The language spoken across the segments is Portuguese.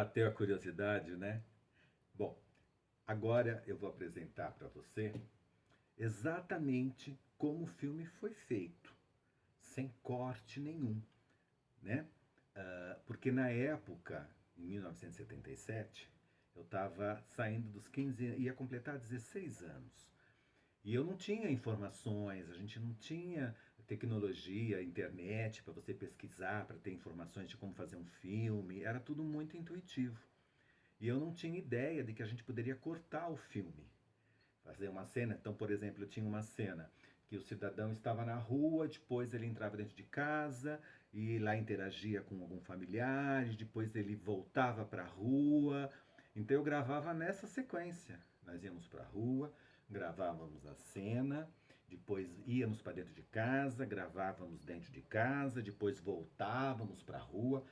Bateu a curiosidade, né? Bom, agora eu vou apresentar para você exatamente como o filme foi feito, sem corte nenhum, né? Porque na época, em 1977, eu estava saindo dos 15, ia completar 16 anos. E eu não tinha informações, a gente não tinha tecnologia, internet para você pesquisar, para ter informações de como fazer um filme, era tudo muito intuitivo. E eu não tinha ideia de que a gente poderia cortar o filme, fazer uma cena. Então, por exemplo, eu tinha uma cena que o cidadão estava na rua, depois ele entrava dentro de casa e lá interagia com algum familiar, e depois ele voltava para a rua. Então eu gravava nessa sequência. Nós íamos para a rua, gravávamos a cena, depois íamos para dentro de casa, gravávamos dentro de casa, depois voltávamos para a rua,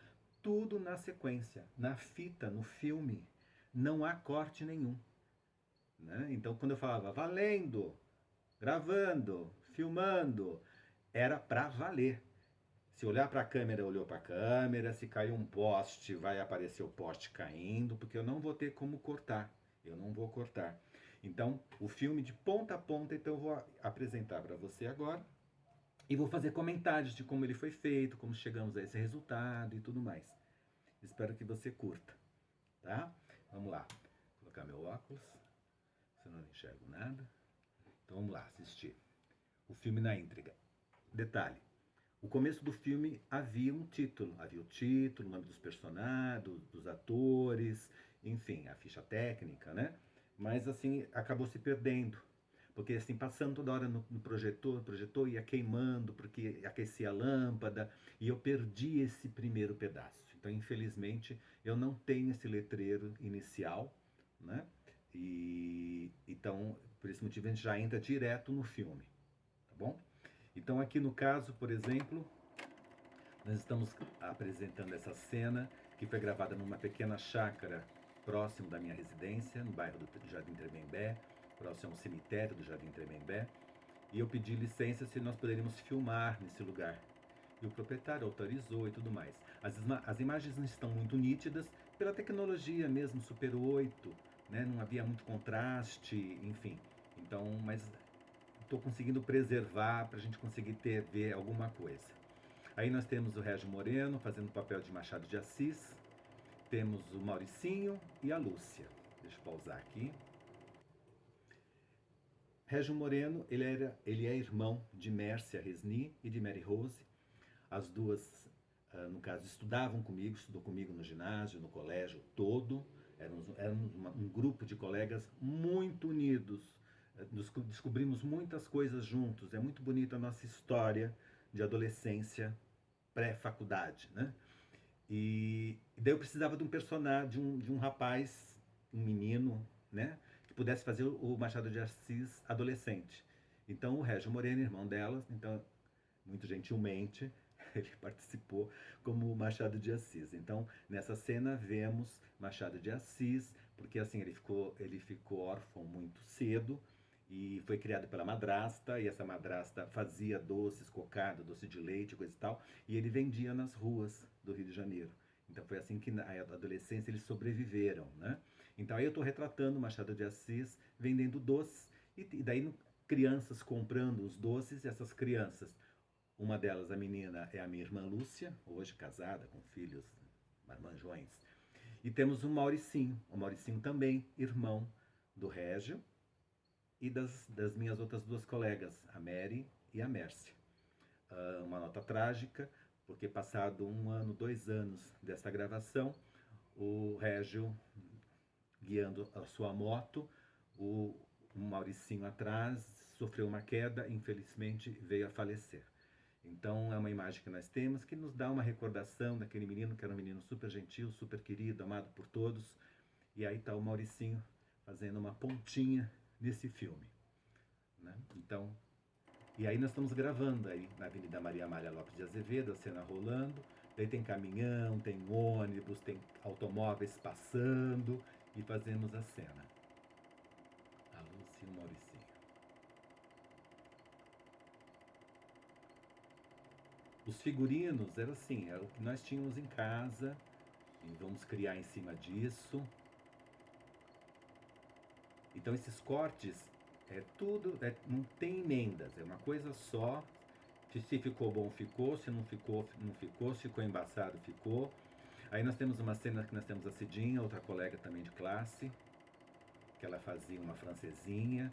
tudo na sequência, na fita, no filme. Não há corte nenhum. Né? Então, quando eu falava valendo, gravando, filmando, era para valer. Se olhar para a câmera, olhou para a câmera. Se cair um poste, vai aparecer o poste caindo, porque eu não vou ter como cortar. Eu não vou cortar. Então, o filme de ponta a ponta, então eu vou apresentar para você agora e vou fazer comentários de como ele foi feito, como chegamos a esse resultado e tudo mais. Espero que você curta, tá? Vamos lá. Vou colocar meu óculos, senão eu não enxergo nada. Então vamos lá, assistir. O filme na íntegra. Detalhe: o começo do filme havia um título. Havia o título, o nome dos personagens, dos atores, enfim, a ficha técnica, né? Mas assim, acabou se perdendo. Porque assim, passando toda hora no projetor, o projetor ia queimando, porque aquecia a lâmpada, e eu perdi esse primeiro pedaço. Então, infelizmente, eu não tenho esse letreiro inicial, né? E então, por esse motivo, a gente já entra direto no filme, tá bom? Então, aqui no caso, por exemplo, nós estamos apresentando essa cena que foi gravada numa pequena chácara próximo da minha residência, no bairro do Jardim Tremembé, próximo ao cemitério do Jardim Tremembé. E eu pedi licença se nós poderíamos filmar nesse lugar. E o proprietário autorizou e tudo mais. As imagens não estão muito nítidas pela tecnologia mesmo, Super 8, né? Não havia muito contraste, enfim. Então, mas estou conseguindo preservar para a gente conseguir ver alguma coisa. Aí nós temos o Régio Moreno fazendo o papel de Machado de Assis, temos o Mauricinho e a Lúcia. Deixa eu pausar aqui. Régio Moreno, ele é irmão de Mércia Resny e de Mary Rose. As duas, no caso, estudou comigo no ginásio, no colégio todo. Éramos um grupo de colegas muito unidos. Descobrimos muitas coisas juntos. É muito bonita a nossa história de adolescência pré-faculdade, né? E daí eu precisava de um personagem, de um rapaz, um menino, né? Que pudesse fazer o Machado de Assis adolescente. Então o Régio Moreno, irmão delas, então, muito gentilmente, ele participou como Machado de Assis. Então, nessa cena vemos Machado de Assis, porque assim ele ficou órfão muito cedo e foi criado pela madrasta, e essa madrasta fazia doces, cocada, doce de leite, coisa e tal, e ele vendia nas ruas do Rio de Janeiro. Então foi assim que na adolescência eles sobreviveram, né? Então aí eu estou retratando Machado de Assis vendendo doces, e daí crianças comprando os doces, e essas crianças, uma delas, a menina, é a minha irmã Lúcia, hoje casada, com filhos, marmanjões. E temos o Mauricinho também, irmão do Régio, e das minhas outras duas colegas, a Mary e a Mércia. Uma nota trágica, porque passado 1 ano, 2 anos dessa gravação, o Régio, guiando a sua moto, o Mauricinho atrás, sofreu uma queda e infelizmente veio a falecer. Então é uma imagem que nós temos que nos dá uma recordação daquele menino que era um menino super gentil, super querido, amado por todos. E aí está o Mauricinho fazendo uma pontinha nesse filme, né? Então, e aí nós estamos gravando aí na Avenida Maria Amália Lopes de Azevedo, a cena rolando. Daí tem caminhão, tem ônibus, tem automóveis passando e fazemos a cena. A Lúcia e o Mauricinho. Os figurinos era assim, era o que nós tínhamos em casa, e vamos criar em cima disso. Então esses cortes é tudo, não tem emendas, é uma coisa só. Se ficou bom, ficou. Se não ficou, não ficou. Se ficou embaçado, ficou. Aí nós temos uma cena que nós temos a Cidinha, outra colega também de classe, que ela fazia uma francesinha,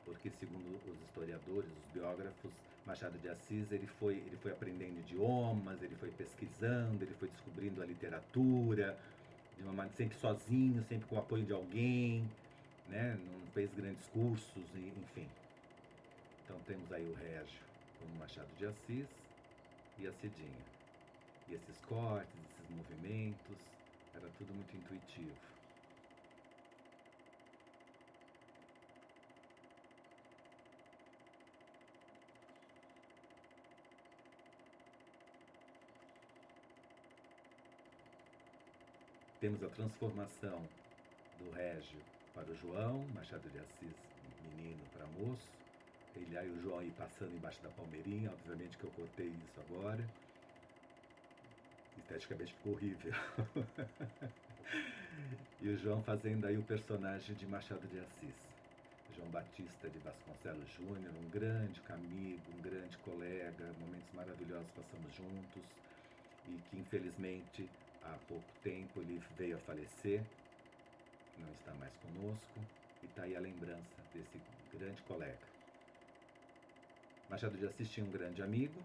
porque segundo os historiadores, os biógrafos, Machado de Assis, ele foi aprendendo idiomas, ele foi pesquisando, ele foi descobrindo a literatura, de uma maneira, sempre sozinho, sempre com o apoio de alguém, né? Não fez grandes cursos, enfim. Então temos aí o Régio como Machado de Assis e a Cidinha. E esses cortes, esses movimentos, era tudo muito intuitivo. Temos a transformação do Régio para o João, Machado de Assis, menino para moço. Ele aí o João aí passando embaixo da palmeirinha, obviamente que eu cortei isso agora. Esteticamente ficou horrível. E o João fazendo aí o personagem de Machado de Assis. João Batista de Vasconcelos Júnior, um grande amigo, um grande colega, momentos maravilhosos passamos juntos e que infelizmente há pouco tempo ele veio a falecer, não está mais conosco, e está aí a lembrança desse grande colega. Machado de Assis tinha um grande amigo,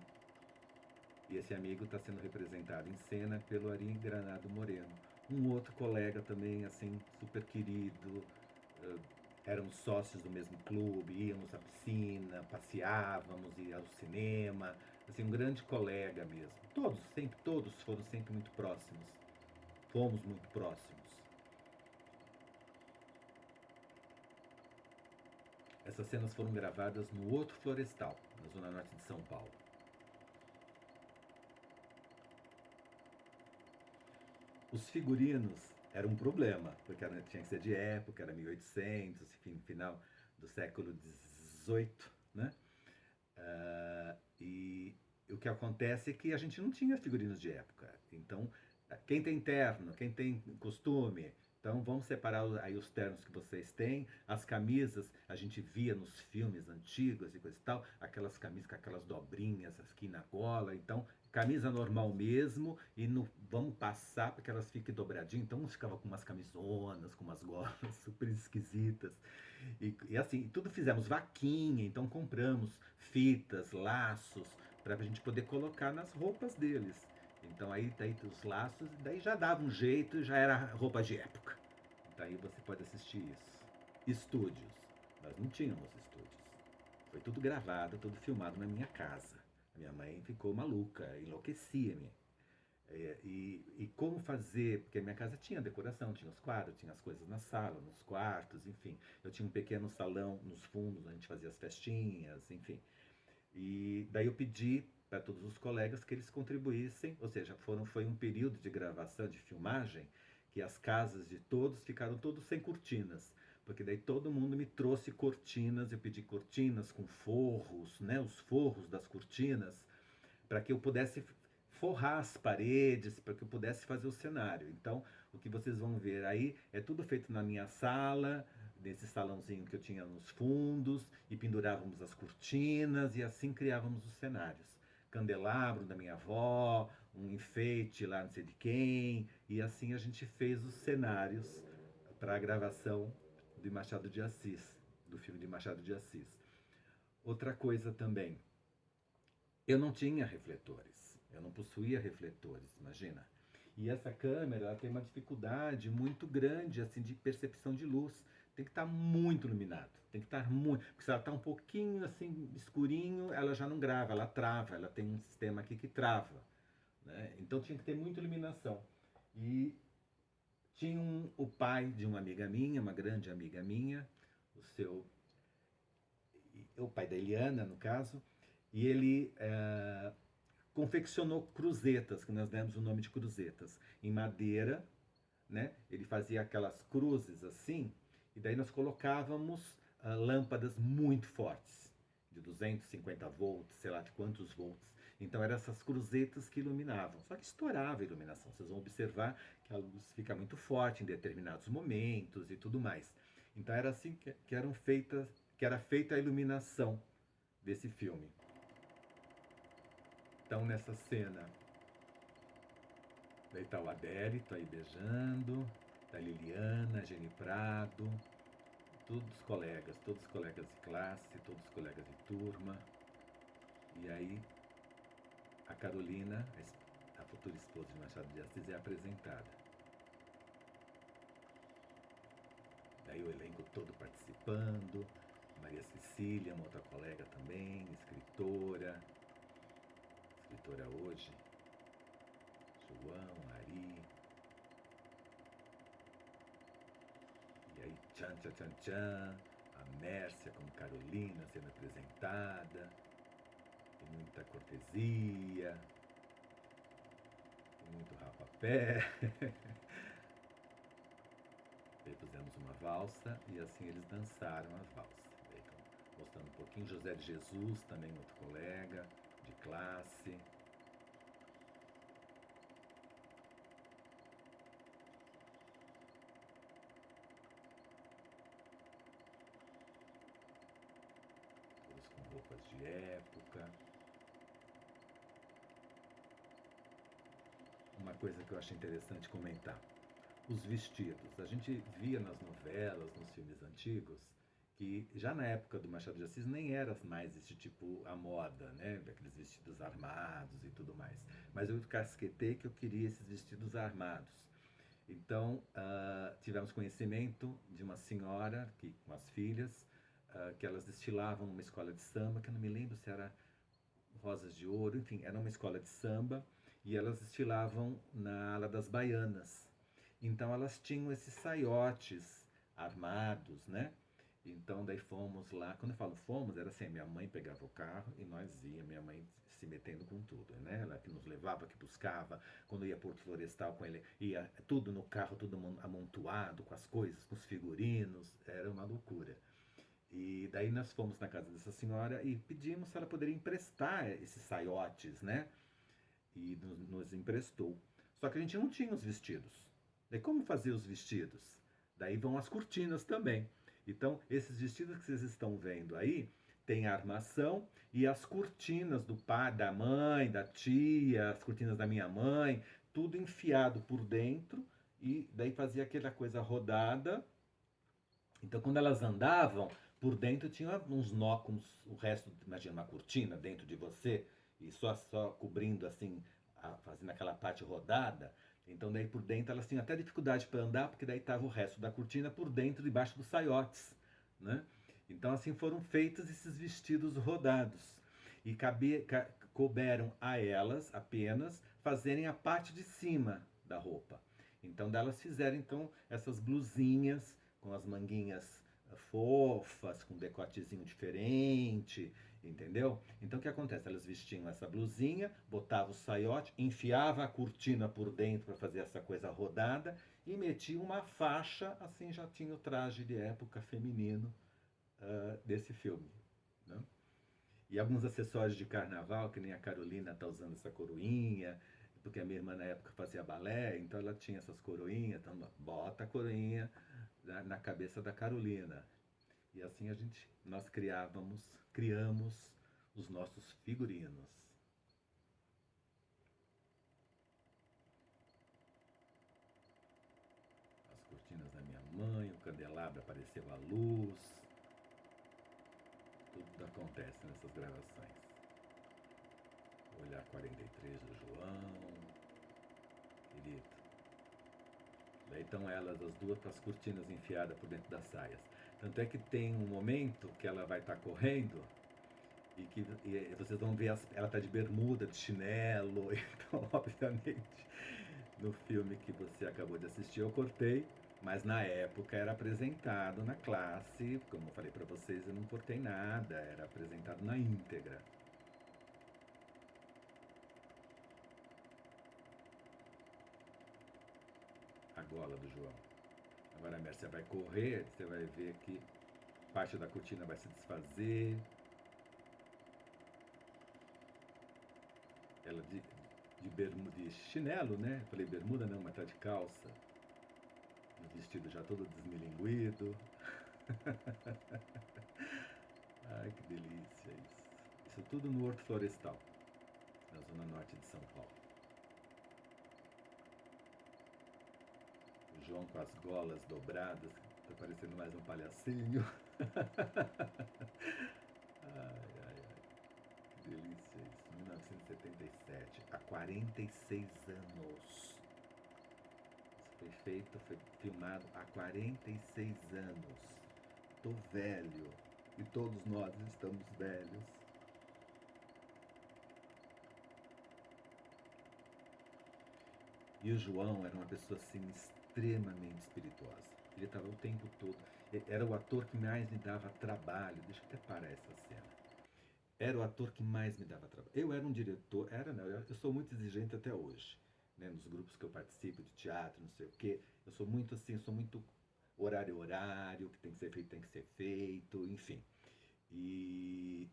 e esse amigo está sendo representado em cena pelo Ari Granado Moreno. Um outro colega também, assim, super querido, éramos sócios do mesmo clube, íamos à piscina, passeávamos, ia ao cinema, assim, um grande colega mesmo. Todos foram sempre muito próximos. Fomos muito próximos. Essas cenas foram gravadas no outro Florestal, na zona norte de São Paulo. Os figurinos eram um problema, porque tinha que ser de época, era 1800, enfim, final do século XVIII, né? E o que acontece é que a gente não tinha figurinos de época. Então, quem tem terno, quem tem costume, então vamos separar aí os ternos que vocês têm, as camisas, a gente via nos filmes antigos e coisa e tal, aquelas camisas com aquelas dobrinhas aqui na gola, então camisa normal mesmo e vamos passar para que elas fiquem dobradinhas, então uns ficava com umas camisonas, com umas golas super esquisitas, e assim, tudo fizemos vaquinha, então compramos fitas, laços, para a gente poder colocar nas roupas deles. Então aí daí os laços, daí já dava um jeito, já era roupa de época. Daí você pode assistir isso. Estúdios. Nós não tínhamos estúdios. Foi tudo gravado, tudo filmado na minha casa. A minha mãe ficou maluca, enlouquecia-me. E como fazer, porque a minha casa tinha decoração, tinha os quadros, tinha as coisas na sala, nos quartos, enfim. Eu tinha um pequeno salão nos fundos, a gente fazia as festinhas, enfim. E daí eu pedi para todos os colegas que eles contribuíssem, ou seja, foi um período de gravação, de filmagem, que as casas de todos ficaram todos sem cortinas, porque daí todo mundo me trouxe cortinas, eu pedi cortinas com forros, né, os forros das cortinas, para que eu pudesse forrar as paredes, para que eu pudesse fazer o cenário. Então, o que vocês vão ver aí é tudo feito na minha sala, nesse salãozinho que eu tinha nos fundos, e pendurávamos as cortinas e assim criávamos os cenários. Candelabro da minha avó, um enfeite lá não sei de quem, e assim a gente fez os cenários para a gravação de Machado de Assis, do filme de Machado de Assis. Outra coisa também, eu não tinha refletores, eu não possuía refletores, imagina. E essa câmera ela tem uma dificuldade muito grande assim de percepção de luz. Tem que estar muito iluminado, tem que estar muito, porque se ela está um pouquinho assim escurinho, ela já não grava, ela trava, ela tem um sistema aqui que trava, né? Então tinha que ter muita iluminação. E tinha o pai de uma amiga minha, uma grande amiga minha, o pai da Eliana, no caso, e ele confeccionou cruzetas, que nós demos o nome de cruzetas, em madeira, né? Ele fazia aquelas cruzes assim, e daí nós colocávamos lâmpadas muito fortes, de 250 volts, sei lá de quantos volts, Então eram essas cruzetas que iluminavam. Só que estourava a iluminação. Vocês vão observar que a luz fica muito forte em determinados momentos e tudo mais. Então era assim que era feita a iluminação desse filme. Então nessa cena, daí tá o Adérito aí beijando, tá a Liliana, a Geni Prado, todos os colegas de classe, todos os colegas de turma. E aí a Carolina, a futura esposa de Machado de Assis, é apresentada. Daí o elenco todo participando, Maria Cecília, uma outra colega também, escritora hoje, João, Ari. E aí, tchan, tchan, tchan, tchan, a Mércia como Carolina sendo apresentada, e muita cortesia, e muito rapapé. Daí fizemos uma valsa e assim eles dançaram a valsa. Daí, mostrando um pouquinho José de Jesus, também outro colega de classe. Todos com roupas de época. Uma coisa que eu acho interessante comentar. Os vestidos. A gente via nas novelas, nos filmes antigos, que já na época do Machado de Assis nem era mais esse tipo a moda, né? Aqueles vestidos armados e tudo mais. Mas eu casquetei que eu queria esses vestidos armados. Então, tivemos conhecimento de uma senhora com as filhas, que elas destilavam numa escola de samba, que eu não me lembro se era Rosas de Ouro, enfim, era uma escola de samba, e elas destilavam na ala das baianas. Então elas tinham esses saiotes armados, né? Então daí fomos lá, quando eu falo fomos, era assim, minha mãe pegava o carro e nós íamos, minha mãe se metendo com tudo, né? Ela que nos levava, que buscava, quando ia Porto Florestal com ele, ia tudo no carro, tudo amontoado, com as coisas, com os figurinos, era uma loucura. E daí nós fomos na casa dessa senhora e pedimos se ela poderia emprestar esses saiotes, né? E nos emprestou. Só que a gente não tinha os vestidos. Daí como fazer os vestidos? Daí vão as cortinas também. Então, esses vestidos que vocês estão vendo aí, tem a armação e as cortinas do pai, da mãe, da tia, as cortinas da minha mãe, tudo enfiado por dentro e daí fazia aquela coisa rodada. Então, quando elas andavam, por dentro tinha uns nós, o resto, imagina uma cortina dentro de você e só cobrindo assim, fazendo aquela parte rodada. Então daí por dentro elas tinham até dificuldade para andar, porque daí estava o resto da cortina por dentro, debaixo dos saiotes, né? Então assim foram feitos esses vestidos rodados e couberam a elas apenas fazerem a parte de cima da roupa. Então delas fizeram então essas blusinhas com as manguinhas fofas, com decotezinho diferente, entendeu? Então o que acontece? Elas vestiam essa blusinha, botavam o saiote, enfiava a cortina por dentro para fazer essa coisa rodada e metia uma faixa, assim já tinha o traje de época feminino desse filme, né? E alguns acessórios de carnaval, que nem a Carolina está usando essa coroinha, porque a minha irmã na época fazia balé, então ela tinha essas coroinhas, então bota a coroinha na cabeça da Carolina. E assim nós criamos os nossos figurinos. As cortinas da minha mãe, o candelabro apareceu à luz. Tudo acontece nessas gravações. O olhar 43 do João, querido. Daí estão elas, as duas, com as cortinas enfiadas por dentro das saias. Tanto é que tem um momento que ela vai estar correndo e vocês vão ver, ela está de bermuda, de chinelo. Então, obviamente, no filme que você acabou de assistir, eu cortei. Mas na época era apresentado na classe, como eu falei para vocês, eu não cortei nada, era apresentado na íntegra. A gola do João. Agora a Mércia vai correr, você vai ver que parte da cortina vai se desfazer. ela de bermuda, de chinelo, né? Eu falei bermuda não, mas tá de calça. O vestido já todo desmilinguido. Ai, que delícia isso. Isso tudo no Horto Florestal, na zona norte de São Paulo. O João com as golas dobradas, tá parecendo mais um palhacinho. Ai, ai, ai, que delícia isso. 1977, há 46 anos. Isso foi feito, foi filmado há 46 anos. Tô velho. E todos nós estamos velhos. E o João era uma pessoa assim extremamente espirituosa. Ele estava o tempo todo. Era o ator que mais me dava trabalho. Deixa eu até parar essa cena. Era o ator que mais me dava trabalho. Eu era um diretor, não, eu sou muito exigente até hoje, né? Nos grupos que eu participo de teatro, não sei o quê. Eu sou muito assim, eu sou muito horário, o que tem que ser feito, tem que ser feito, enfim. E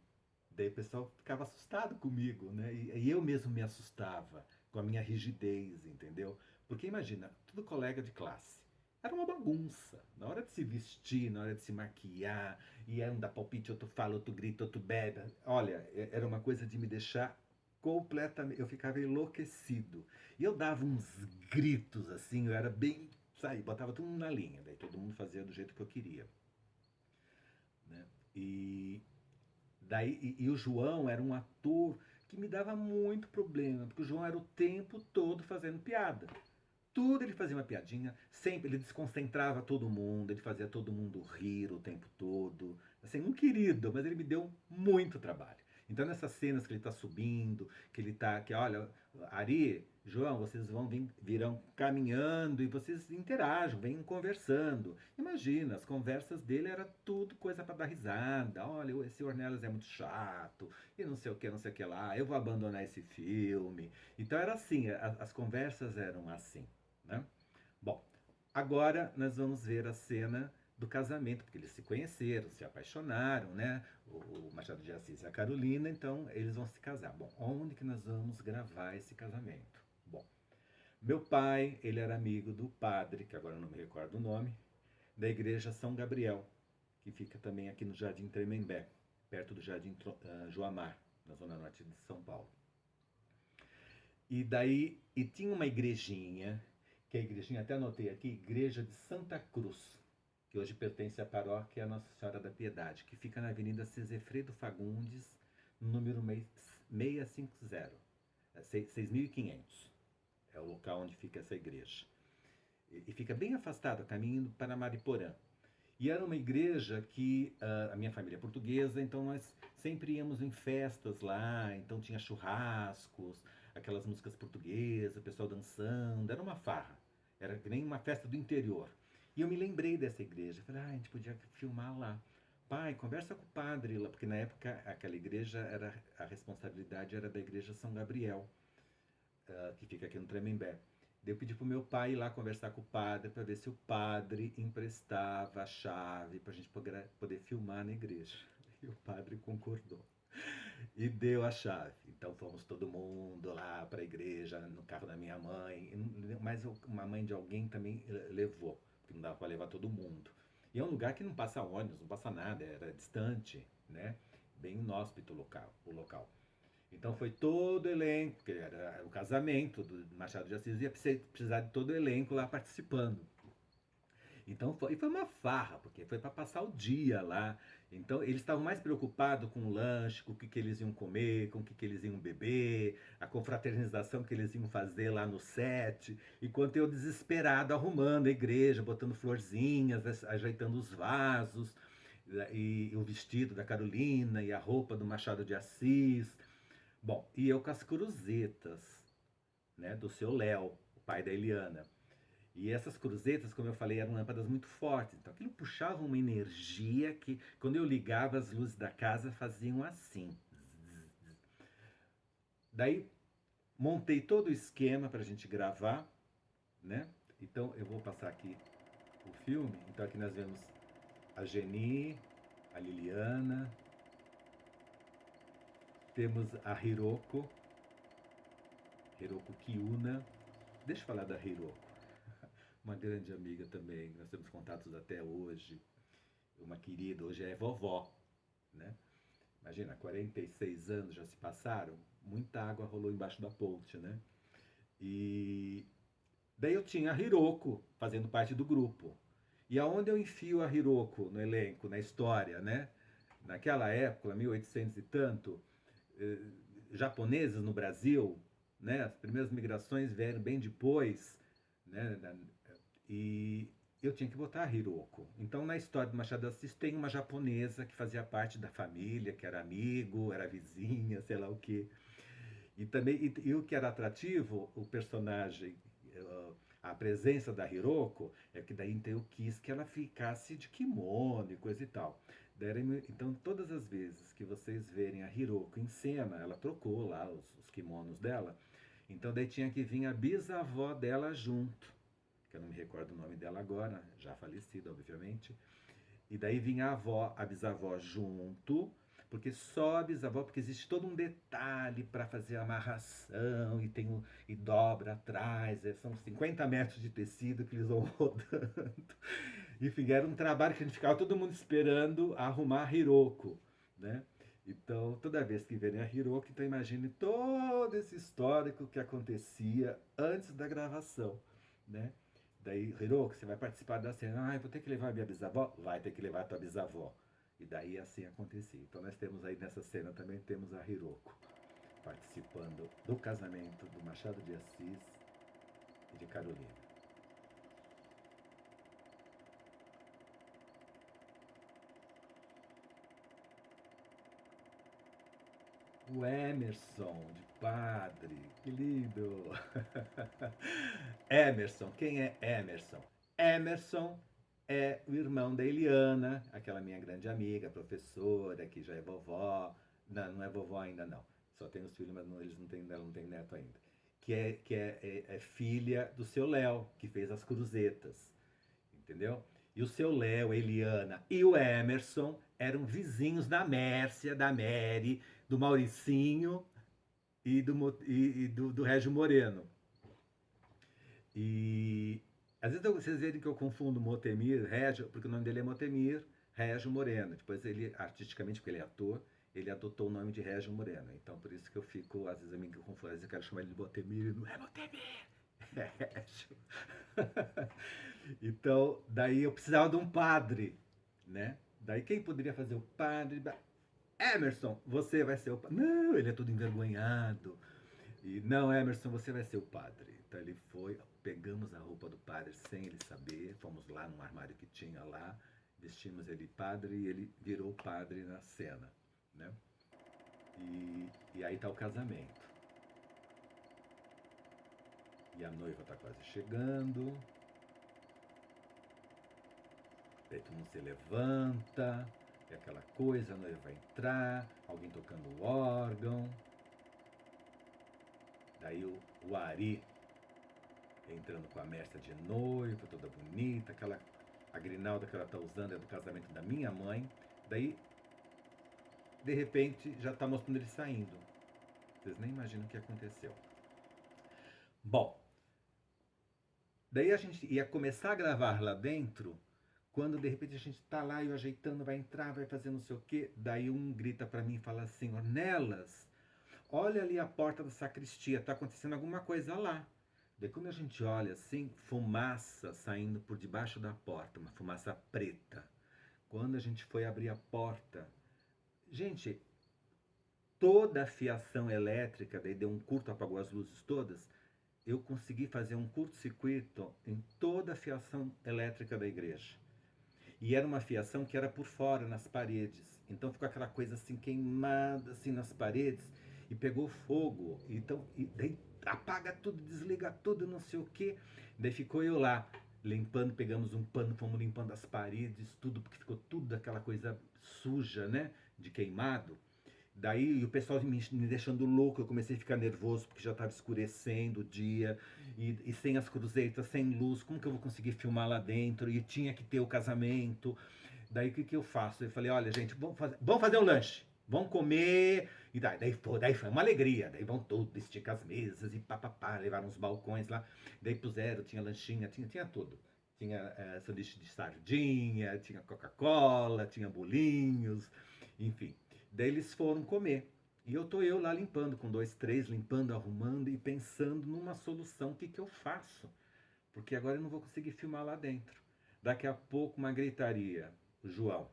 daí o pessoal ficava assustado comigo, né? E eu mesmo me assustava com a minha rigidez, entendeu? Porque imagina, tudo colega de classe. Era uma bagunça. Na hora de se vestir, na hora de se maquiar, e um dá palpite, outro fala, outro grita, outro bebe. Olha, era uma coisa de me deixar completamente. Eu ficava enlouquecido. E eu dava uns gritos assim, eu era bem. Sabe, botava tudo na linha, daí todo mundo fazia do jeito que eu queria. Né? E o João era um ator que me dava muito problema, porque o João era o tempo todo fazendo piada. Tudo ele fazia uma piadinha, sempre ele desconcentrava todo mundo, ele fazia todo mundo rir o tempo todo. Assim, um querido, mas ele me deu muito trabalho. Então nessas cenas que ele está subindo, que ele tá, que olha, Ari, João, vocês virão caminhando e vocês interagem, vêm conversando. Imagina, as conversas dele era tudo coisa para dar risada. Olha, esse Ornelas é muito chato e não sei o que, não sei o que lá. Eu vou abandonar esse filme. Então era assim, as conversas eram assim. Né? Bom, agora nós vamos ver a cena do casamento, porque eles se conheceram, se apaixonaram, né? O Machado de Assis e a Carolina, então eles vão se casar. Bom, onde que nós vamos gravar esse casamento? Bom, meu pai, ele era amigo do padre, que agora eu não me recordo o nome, da igreja São Gabriel, que fica também aqui no Jardim Tremembé, perto do Jardim Joamar, na zona norte de São Paulo. E tinha uma igrejinha, que a igrejinha, até anotei aqui, Igreja de Santa Cruz, que hoje pertence à paróquia Nossa Senhora da Piedade, que fica na Avenida Cesefredo Fagundes, número 650, 6.500. É o local onde fica essa igreja. E fica bem afastado, caminho para Mariporã. E era uma igreja que a minha família é portuguesa, então nós sempre íamos em festas lá, então tinha churrascos, aquelas músicas portuguesas, o pessoal dançando, era uma farra, era que nem uma festa do interior. E eu me lembrei dessa igreja, falei, a gente podia filmar lá. Pai, conversa com o padre lá, porque na época aquela igreja, a responsabilidade era da igreja São Gabriel, que fica aqui no Tremembé. Eu pedi pro meu pai ir lá conversar com o padre para ver se o padre emprestava a chave para a gente poder filmar na igreja. E o padre concordou e deu a chave. Então fomos todo mundo lá para a igreja, no carro da minha mãe, mas uma mãe de alguém também levou, porque não dava para levar todo mundo. E é um lugar que não passa ônibus, não passa nada, era distante, né? Bem inóspito o local. Então foi todo o elenco, que era o casamento do Machado de Assis, ia precisar de todo o elenco lá participando. Então foi uma farra, porque foi para passar o dia lá. Então eles estavam mais preocupados com o lanche, com o que eles iam comer, com o que eles iam beber, a confraternização que eles iam fazer lá no set, enquanto eu desesperado arrumando a igreja, botando florzinhas, ajeitando os vasos, e o vestido da Carolina, e a roupa do Machado de Assis. Bom, e eu com as cruzetas, né, do seu Léo, o pai da Eliana. E essas cruzetas, como eu falei, eram lâmpadas muito fortes. Então aquilo puxava uma energia que, quando eu ligava, as luzes da casa faziam assim. Daí montei todo o esquema para a gente gravar, né? Então eu vou passar aqui o filme. Então aqui nós vemos a Geni, a Liliana, temos a Hiroko, Hiroko Kiuna. Deixa eu falar da Hiroko, uma grande amiga também, nós temos contatos até hoje, uma querida, hoje é vovó, né? Imagina, 46 anos já se passaram, muita água rolou embaixo da ponte, né? E daí eu tinha a Hiroko fazendo parte do grupo. E aonde eu enfio a Hiroko no elenco, na história, né? Naquela época, 1800 e tanto, eh, japoneses no Brasil, né? As primeiras migrações vieram bem depois, né? E eu tinha que botar a Hiroko. Então, na história do Machado de Assis, tem uma japonesa que fazia parte da família, que era amigo, era vizinha, sei lá o quê. E também, e o que era atrativo, o personagem, a presença da Hiroko, é que daí então eu quis que ela ficasse de kimono e coisa e tal. Então, todas as vezes que vocês verem a Hiroko em cena, ela trocou lá os kimonos dela, então daí tinha que vir a bisavó dela junto, que eu não me recordo o nome dela agora, já falecida, obviamente. E daí vinha a avó, a bisavó junto, porque só a bisavó, porque existe todo um detalhe para fazer a amarração e dobra atrás, são 50 metros de tecido que eles vão rodando. Enfim, era um trabalho que a gente ficava todo mundo esperando arrumar a Hiroko, né? Então, toda vez que verem a Hiroko, então imagine todo esse histórico que acontecia antes da gravação, né? Daí, Hiroko, você vai participar da cena. Ah, eu vou ter que levar a minha bisavó? Vai ter que levar a tua bisavó. E daí assim acontecia. Então nós temos aí nessa cena também temos a Hiroko participando do casamento do Machado de Assis e de Carolina. O Emerson, de padre, que lindo! Emerson, quem é Emerson? Emerson é o irmão da Eliana, aquela minha grande amiga, professora, que já é vovó. Não, não é vovó ainda não. Só tem os filhos, mas não, ela não tem neto ainda. Que é filha do seu Léo, que fez as cruzetas. Entendeu? E o seu Léo, a Eliana e o Emerson eram vizinhos da Mércia, da Mary, do Mauricinho e do Régio Moreno. E às vezes vocês verem que eu confundo Motemir, Régio, porque o nome dele é Motemir Régio Moreno. Depois ele, artisticamente, porque ele é ator, ele adotou o nome de Régio Moreno. Então por isso que eu fico, às vezes eu me confundo, às vezes eu quero chamar ele de Motemir, não é Motemir, é Régio. Então, daí eu precisava de um padre, né? Daí quem poderia fazer o padre? Emerson, você vai ser o padre. Não, ele é todo envergonhado. E não, Emerson, você vai ser o padre. Então ele foi, pegamos a roupa do padre sem ele saber, fomos lá num armário que tinha lá, vestimos ele padre e ele virou padre na cena, né? E aí tá o casamento. E a noiva tá quase chegando. Daí todo mundo se levanta, e aquela coisa, a noiva vai entrar, alguém tocando o órgão. Daí o Ari entrando com a Mércia de noiva, toda bonita, a grinalda que ela tá usando é do casamento da minha mãe. Daí, de repente, já tá mostrando ele saindo. Vocês nem imaginam o que aconteceu. Bom, daí a gente ia começar a gravar lá dentro, quando de repente a gente tá lá, eu ajeitando, vai entrar, vai fazer não sei o quê. Daí um grita para mim e fala assim: Ornelas, olha ali a porta da sacristia, tá acontecendo alguma coisa lá. Daí quando a gente olha assim, fumaça saindo por debaixo da porta, uma fumaça preta. Quando a gente foi abrir a porta, gente, toda a fiação elétrica, daí deu um curto, apagou as luzes todas, eu consegui fazer um curto-circuito em toda a fiação elétrica da igreja. E era uma fiação que era por fora, nas paredes. Então ficou aquela coisa assim queimada assim nas paredes e pegou fogo. Então, e daí apaga tudo, desliga tudo, não sei o quê. Daí ficou eu lá limpando, pegamos um pano, fomos limpando as paredes, tudo, porque ficou tudo aquela coisa suja, né, de queimado. Daí o pessoal me deixando louco, eu comecei a ficar nervoso porque já estava escurecendo o dia e sem as cruzeiras, sem luz, como que eu vou conseguir filmar lá dentro? E tinha que ter o casamento. Daí o que eu faço? Eu falei, olha gente, vamos fazer um lanche, vamos comer E daí foi uma alegria. Daí vão todos, esticam as mesas e papapá, levaram uns balcões lá. Daí puseram, tinha lanchinha, tinha tudo. Tinha sanduíche de sardinha, tinha Coca-Cola, tinha bolinhos, enfim. Daí eles foram comer. E eu lá limpando, com dois, três, limpando, arrumando e pensando numa solução, o que que eu faço? Porque agora eu não vou conseguir filmar lá dentro. Daqui a pouco uma gritaria. O João.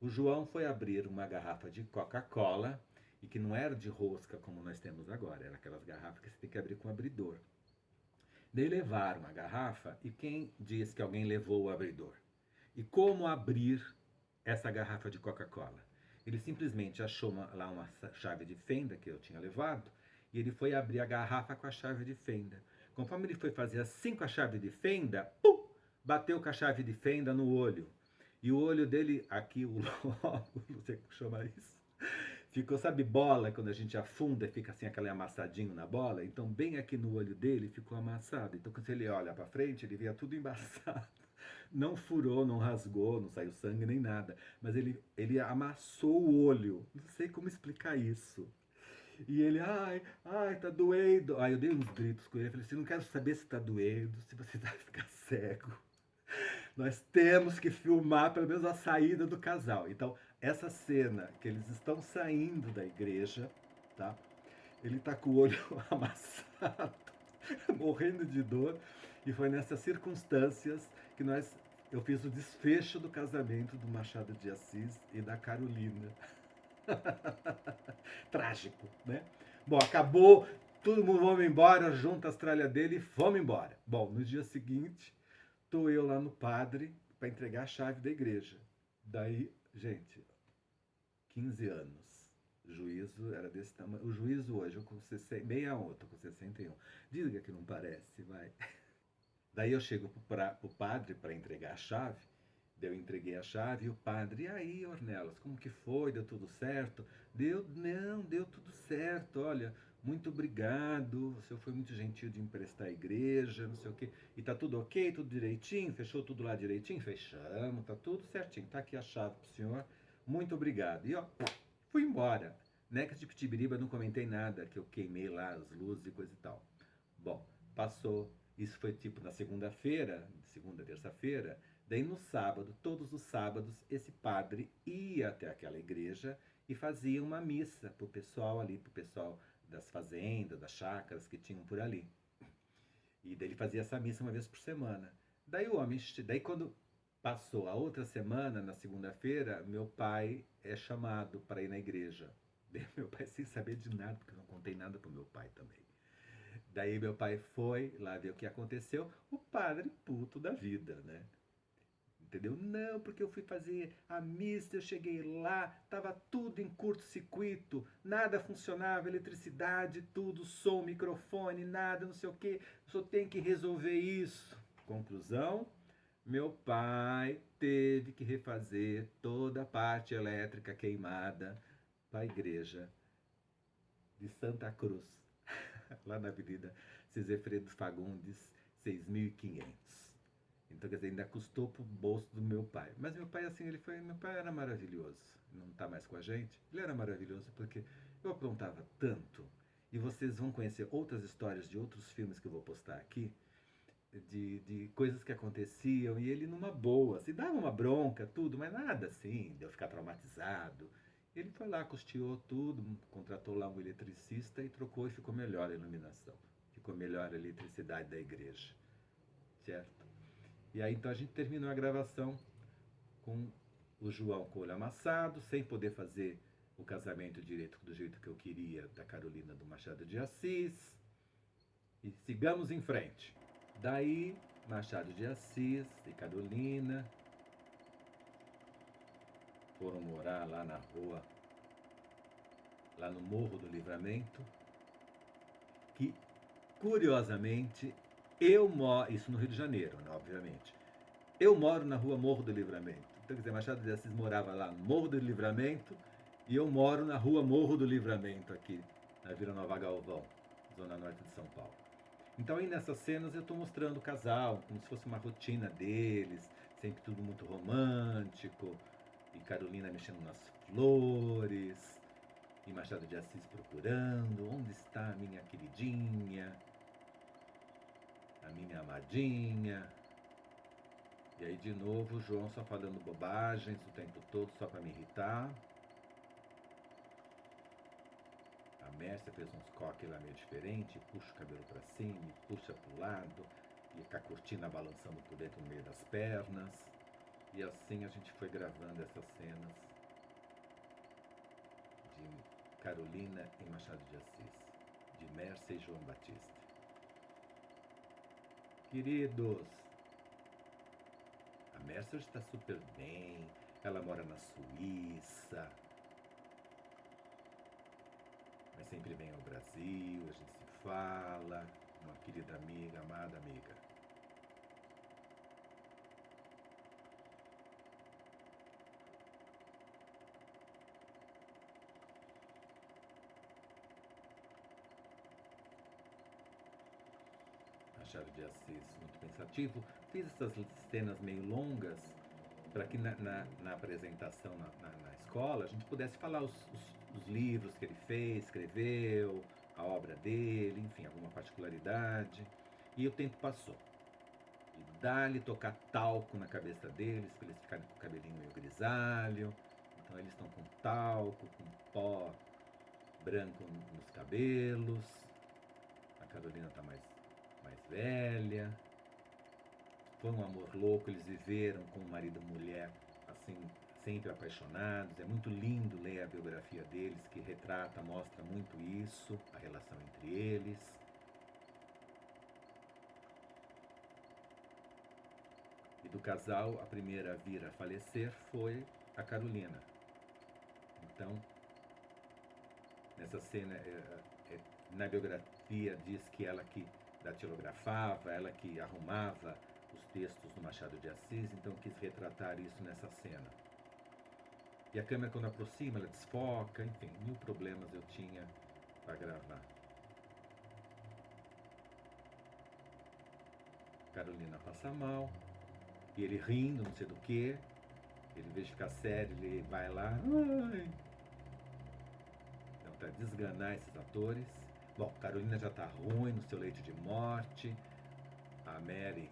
O João foi abrir uma garrafa de Coca-Cola, e que não era de rosca como nós temos agora, era aquelas garrafas que você tem que abrir com abridor. Daí levaram a garrafa, e quem diz que alguém levou o abridor? E como abrir essa garrafa de Coca-Cola? Ele simplesmente achou lá uma chave de fenda que eu tinha levado, e ele foi abrir a garrafa com a chave de fenda. Conforme ele foi fazer assim com a chave de fenda, pum, bateu com a chave de fenda no olho. E o olho dele, aqui o lóbulo, não sei como chama isso, ficou, sabe, bola, quando a gente afunda e fica assim aquele amassadinho na bola? Então, bem aqui no olho dele ficou amassado. Então, quando ele olha para frente, ele via tudo embaçado. Não furou, não rasgou, não saiu sangue nem nada. Mas ele amassou o olho. Não sei como explicar isso. E ele, ai, tá doendo. Aí eu dei uns gritos com ele. Eu falei assim, não quero saber se tá doendo, se você vai ficar cego. Nós temos que filmar pelo menos a saída do casal. Então, essa cena que eles estão saindo da igreja, tá? Ele tá com o olho amassado, morrendo de dor. E foi nessas circunstâncias que eu fiz o desfecho do casamento do Machado de Assis e da Carolina. Trágico, né? Bom, acabou, todo mundo vamos embora, junta as tralhas dele e fomos embora. Bom, no dia seguinte, tô eu lá no padre para entregar a chave da igreja. Daí, gente, 15 anos. O juízo era desse tamanho. O juízo hoje, eu com 61, tô com 61. Diga que não parece, vai. Daí eu chego pro padre para entregar a chave. Daí eu entreguei a chave e o padre, e aí, Ornelas, como que foi? Deu tudo certo? Deu tudo certo, olha, muito obrigado, o senhor foi muito gentil de emprestar a igreja, não sei o quê. E tá tudo ok, tudo direitinho? Fechou tudo lá direitinho? Fechamos, tá tudo certinho, tá aqui a chave pro senhor, muito obrigado. E ó, fui embora. Neca de Pitibiriba não comentei nada, que eu queimei lá as luzes e coisa e tal. Bom, passou, isso foi tipo na segunda-feira, terça-feira. Daí no sábado, todos os sábados, esse padre ia até aquela igreja e fazia uma missa pro pessoal ali, pro pessoal das fazendas, das chácaras que tinham por ali. E daí ele fazia essa missa uma vez por semana. Daí quando passou a outra semana, na segunda-feira, meu pai é chamado para ir na igreja. Daí meu pai sem saber de nada, porque eu não contei nada pro meu pai também. Daí meu pai foi lá ver o que aconteceu, o padre puto da vida, né? Entendeu? Não, porque eu fui fazer a missa, eu cheguei lá, tava tudo em curto-circuito, nada funcionava, eletricidade, tudo, som, microfone, nada, não sei o que, só tem que resolver isso. Conclusão, meu pai teve que refazer toda a parte elétrica queimada para a igreja de Santa Cruz, lá na Avenida Cesefredo Fagundes, 6.500. Então, quer dizer, ainda custou pro bolso do meu pai. Mas meu pai, assim, meu pai era maravilhoso. Não tá mais com a gente. Ele era maravilhoso porque eu aprontava tanto. E vocês vão conhecer outras histórias de outros filmes que eu vou postar aqui, de coisas que aconteciam, e ele numa boa, assim, dava uma bronca, tudo, mas nada assim, de eu ficar traumatizado. Ele foi lá, custeou tudo, contratou lá um eletricista e trocou e ficou melhor a iluminação. Ficou melhor a eletricidade da igreja. Certo? E aí então a gente terminou a gravação com o João com o olho amassado, sem poder fazer o casamento direito do jeito que eu queria da Carolina do Machado de Assis. E sigamos em frente. Daí, Machado de Assis e Carolina foram morar lá na rua, lá no Morro do Livramento, que, curiosamente, isso no Rio de Janeiro, né, obviamente. Eu moro na rua Morro do Livramento. Então, quer dizer, Machado de Assis morava lá no Morro do Livramento e eu moro na rua Morro do Livramento, aqui na Vila Nova Galvão, zona norte de São Paulo. Então, aí nessas cenas eu estou mostrando o casal, como se fosse uma rotina deles, sempre tudo muito romântico, e Carolina mexendo nas flores, E Machado de Assis procurando, onde está a minha queridinha, a minha amadinha. E aí de novo o João só falando bobagens o tempo todo, só para me irritar. A Mércia fez uns coques lá meio diferente, puxa o cabelo para cima, puxa para o lado, e com a cortina balançando por dentro no meio das pernas. E assim a gente foi gravando essas cenas de Carolina e Machado de Assis, de Mércia e João Batista. Queridos, a Mércia está super bem, ela mora na Suíça, mas sempre vem ao Brasil, a gente se fala, uma querida amiga, amada amiga. Machado de Assis, muito pensativo. Fiz essas cenas meio longas para que na apresentação na escola a gente pudesse falar os livros que ele fez, escreveu, a obra dele, enfim, alguma particularidade. E o tempo passou. E dá-lhe tocar talco na cabeça deles, para eles ficarem com o cabelinho meio grisalho. Então eles estão com talco, com pó branco nos cabelos. A Carolina está mais velha. Foi um amor louco, eles viveram com o marido e mulher, assim, sempre apaixonados. É muito lindo ler a biografia deles, que retrata, mostra muito isso, a relação entre eles. E do casal, a primeira a vir a falecer foi a Carolina. Então, nessa cena, na biografia diz que ela que datilografava, ela que arrumava os textos do Machado de Assis, então quis retratar isso nessa cena. E a câmera, quando aproxima, ela desfoca, enfim, 1000 problemas eu tinha para gravar. Carolina passa mal, e ele rindo, não sei do que, ele, em vez de ficar sério, ele vai lá, ai. Então, para desganar esses atores. Bom, Carolina já está ruim no seu leito de morte, a Mary,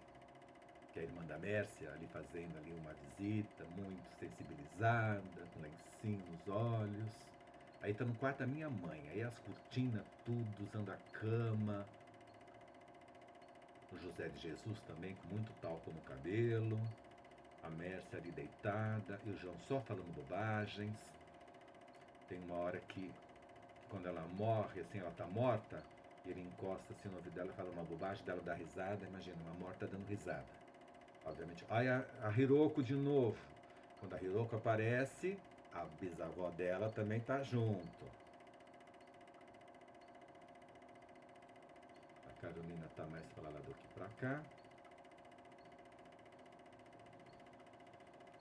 que é a irmã da Mércia, ali fazendo ali uma visita, muito sensibilizada, com lencinho nos olhos. Aí tá no quarto da minha mãe, aí as cortinas tudo, usando a cama. O José de Jesus também, com muito talco no cabelo. A Mércia ali deitada, e o João só falando bobagens. Tem uma hora que, quando ela morre, assim, ela tá morta, e ele encosta assim no ouvido dela, fala uma bobagem, dela dá risada, imagina, uma morta dando risada. Obviamente. Aí a Hiroko de novo. Quando a Hiroko aparece, a bisavó dela também tá junto. A Carolina tá mais pra lá do que pra cá.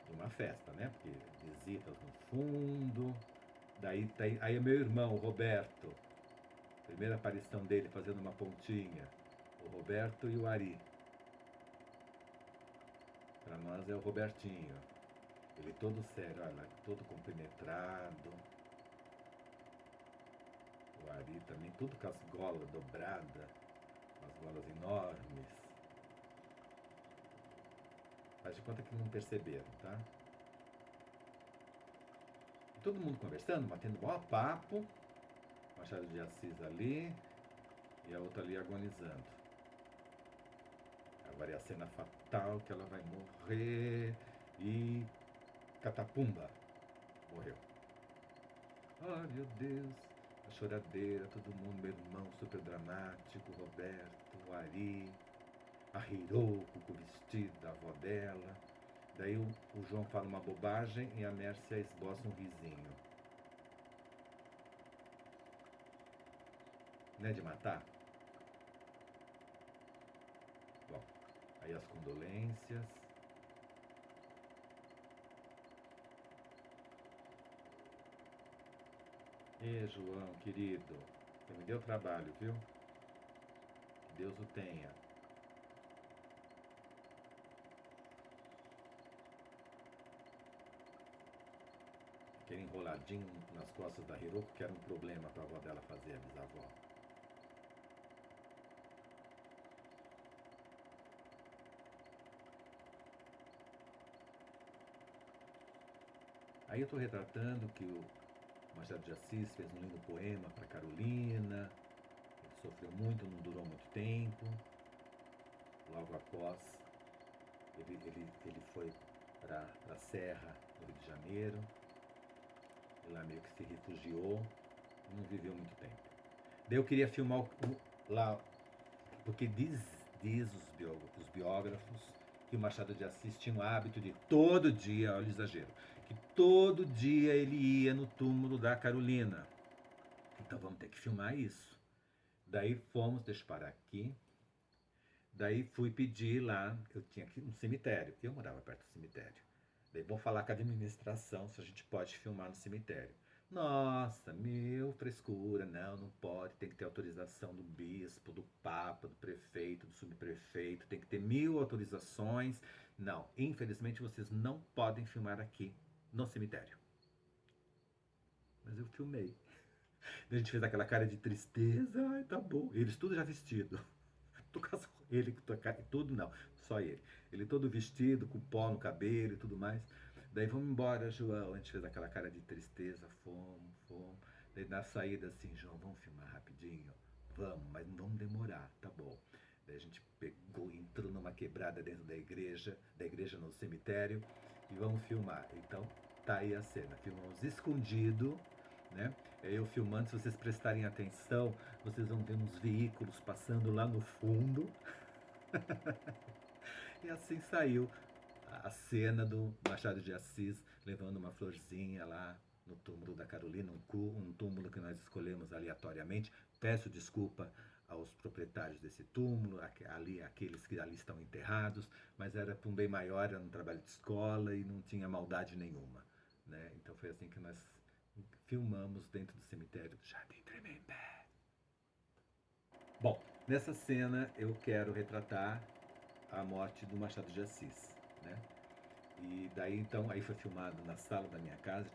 E uma festa, né? Porque visitas no fundo. Daí aí é meu irmão, o Roberto. Primeira aparição dele fazendo uma pontinha. O Roberto e o Ari. Para nós é o Robertinho. Ele todo sério, olha, todo compenetrado. O Ari também, tudo com as golas dobradas, as golas enormes. Faz de conta que não perceberam, tá? E todo mundo conversando, batendo maior papo. Machado de Assis ali e a outra ali agonizando. Agora é a cena fatal que ela vai morrer e catapumba, morreu. Ai meu Deus, a choradeira, todo mundo, meu irmão super dramático, Roberto, o Ari, a Hiroko com o vestido da avó dela. Daí o João fala uma bobagem e a Mércia esboça um risinho. Não é de matar? Bom, aí as condolências. E João, querido, você me deu trabalho, viu? Que Deus o tenha. Quem ele enroladinho nas costas da Hiroko, que era um problema para a avó dela fazer, a bisavó. Aí eu estou retratando que o Machado de Assis fez um lindo poema para Carolina, ele sofreu muito, não durou muito tempo. Logo após, ele foi para a Serra do Rio de Janeiro, e lá meio que se refugiou, e não viveu muito tempo. Daí eu queria filmar lá, porque diz os biógrafos que o Machado de Assis tinha o hábito de todo dia, olha o exagero, que todo dia ele ia no túmulo da Carolina. Então vamos ter que filmar isso. Daí fomos, deixa eu parar aqui. Daí fui pedir lá, eu tinha aqui um cemitério, eu morava perto do cemitério. Daí vamos falar com a administração se a gente pode filmar no cemitério. Nossa, meu, frescura, não pode, tem que ter autorização do bispo, do papa, do prefeito, do subprefeito, tem que ter 1000 autorizações. Não, infelizmente vocês não podem filmar aqui no cemitério. Mas eu filmei. Daí a gente fez aquela cara de tristeza, ai, tá bom. Eles tudo já vestido. Ele, tudo não, só ele. Ele todo vestido, com pó no cabelo e tudo mais. Daí vamos embora, João. A gente fez aquela cara de tristeza, fomos. Daí na saída assim, João, vamos filmar rapidinho? Vamos, mas não vamos demorar, tá bom. Daí a gente pegou, entrou numa quebrada dentro da igreja no cemitério, e vamos filmar. Então tá aí a cena. Filmamos escondido, né? Eu filmando, se vocês prestarem atenção, vocês vão ver uns veículos passando lá no fundo. E assim saiu a cena do Machado de Assis levando uma florzinha lá no túmulo da Carolina, um túmulo que nós escolhemos aleatoriamente. Peço desculpa aos proprietários desse túmulo, aqueles que ali estão enterrados, mas era para um bem maior, era um trabalho de escola e não tinha maldade nenhuma, né? Então foi assim que nós filmamos dentro do cemitério do Jardim Tremembé. Bom, nessa cena eu quero retratar a morte do Machado de Assis, né? E daí então, aí foi filmado na sala da minha casa,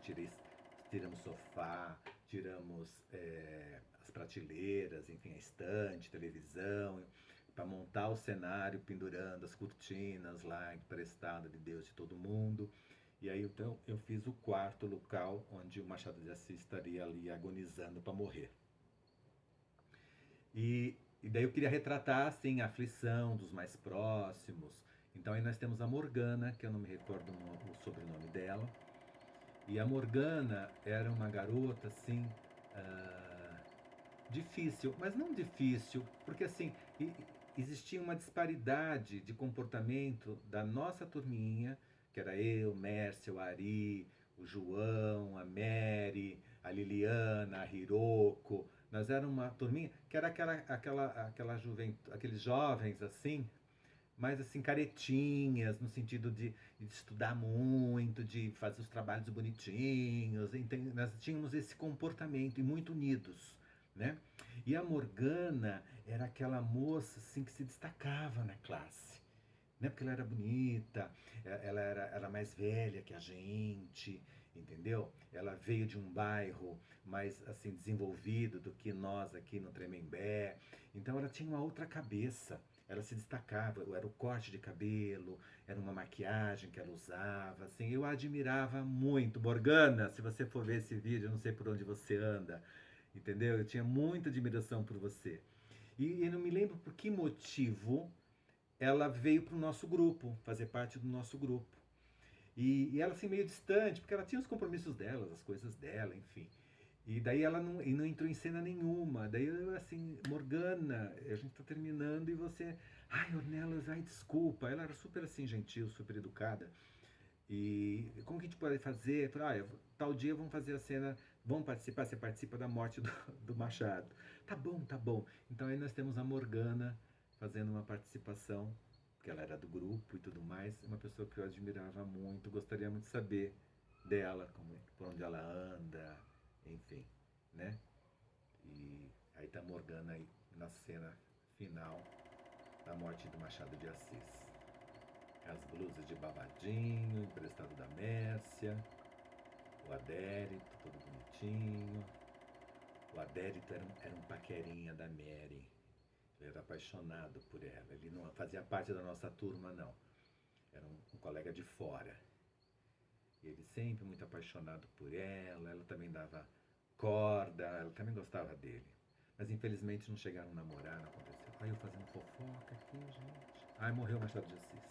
tiramos sofá, tiramos as prateleiras, enfim, a estante, televisão, para montar o cenário, pendurando as cortinas lá, emprestada de Deus de todo mundo. E aí então eu fiz o quarto local onde o Machado de Assis estaria ali agonizando para morrer. E daí eu queria retratar assim a aflição dos mais próximos. Então aí nós temos a Morgana, que eu não me recordo o sobrenome dela. E a Morgana era uma garota assim, difícil, mas não difícil, porque assim existia uma disparidade de comportamento da nossa turminha, que era eu, Mércia, o Ari, o João, a Mary, a Liliana, a Hiroko. Nós éramos uma turminha que era aquela juventude, aqueles jovens assim, mais assim, caretinhas, no sentido de estudar muito, de fazer os trabalhos bonitinhos. Nós tínhamos esse comportamento e muito unidos, né? E a Morgana era aquela moça assim que se destacava na classe, né? Porque ela era bonita, ela era mais velha que a gente, entendeu? Ela veio de um bairro mais assim desenvolvido do que nós aqui no Tremembé, então ela tinha uma outra cabeça. Ela se destacava, era o corte de cabelo, era uma maquiagem que ela usava, assim, eu a admirava muito. Morgana, se você for ver esse vídeo, eu não sei por onde você anda, entendeu? Eu tinha muita admiração por você. E eu não me lembro por que motivo ela veio para o nosso grupo, fazer parte do nosso grupo. E ela assim meio distante, porque ela tinha os compromissos dela, as coisas dela, enfim. E daí ela não entrou em cena nenhuma. Daí eu assim, Morgana, a gente tá terminando e você... Ai, Ornelas, ai, desculpa. Ela era super assim, gentil, super educada. E como que a gente pode fazer? Eu falei, tal dia vamos fazer a cena, vamos participar, você participa da morte do Machado. Tá bom, tá bom. Então aí nós temos a Morgana fazendo uma participação, porque ela era do grupo e tudo mais. Uma pessoa que eu admirava muito, gostaria muito de saber dela, por onde ela anda, enfim, né? E aí tá Morgana aí na cena final da morte do Machado de Assis. As blusas de babadinho, emprestado da Mércia. O Adérito, todo bonitinho. O Adérito era um paquerinha da Mary. Ele era apaixonado por ela. Ele não fazia parte da nossa turma, não. Era um colega de fora. E ele sempre muito apaixonado por ela. Ela também dava corda, ela também gostava dele. Mas infelizmente não chegaram a namorar, não aconteceu. Ai, eu fazendo fofoca aqui, gente. Ai, morreu Machado de Assis.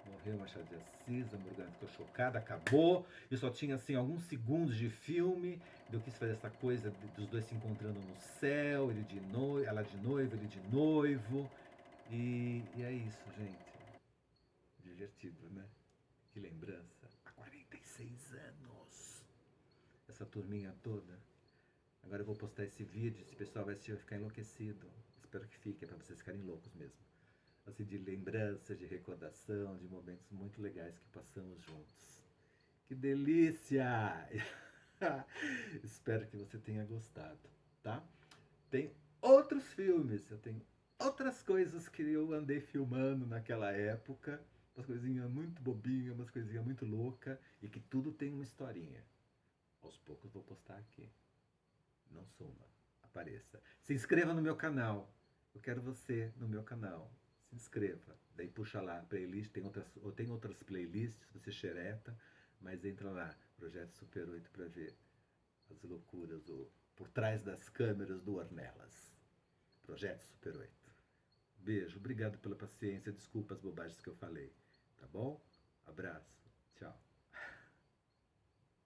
Morreu Machado de Assis, a Morgana ficou chocada, acabou. E só tinha assim alguns segundos de filme. Eu quis fazer essa coisa dos dois se encontrando no céu, ele de noivo, ela de noivo, ele de noivo. E é isso, gente. Divertido, né? Que lembrança. Há 46 anos. Essa turminha toda. Agora eu vou postar esse vídeo, esse pessoal vai assistir, vai ficar enlouquecido. Espero que fique, é pra vocês ficarem loucos mesmo. Assim, de lembrança, de recordação, de momentos muito legais que passamos juntos. Que delícia! Espero que você tenha gostado, tá? Tem outros filmes, eu tenho outras coisas que eu andei filmando naquela época, umas coisinhas muito bobinhas, umas coisinhas muito loucas, e que tudo tem uma historinha. Aos poucos vou postar aqui. Não suma, apareça. Se inscreva no meu canal. Eu quero você no meu canal. Se inscreva. Daí puxa lá, playlist, tem outras playlists, você xereta, mas entra lá, Projeto Super 8 para ver as loucuras por trás das câmeras do Ornelas. Projeto Super 8. Beijo, obrigado pela paciência, desculpa as bobagens que eu falei, tá bom? Abraço, tchau.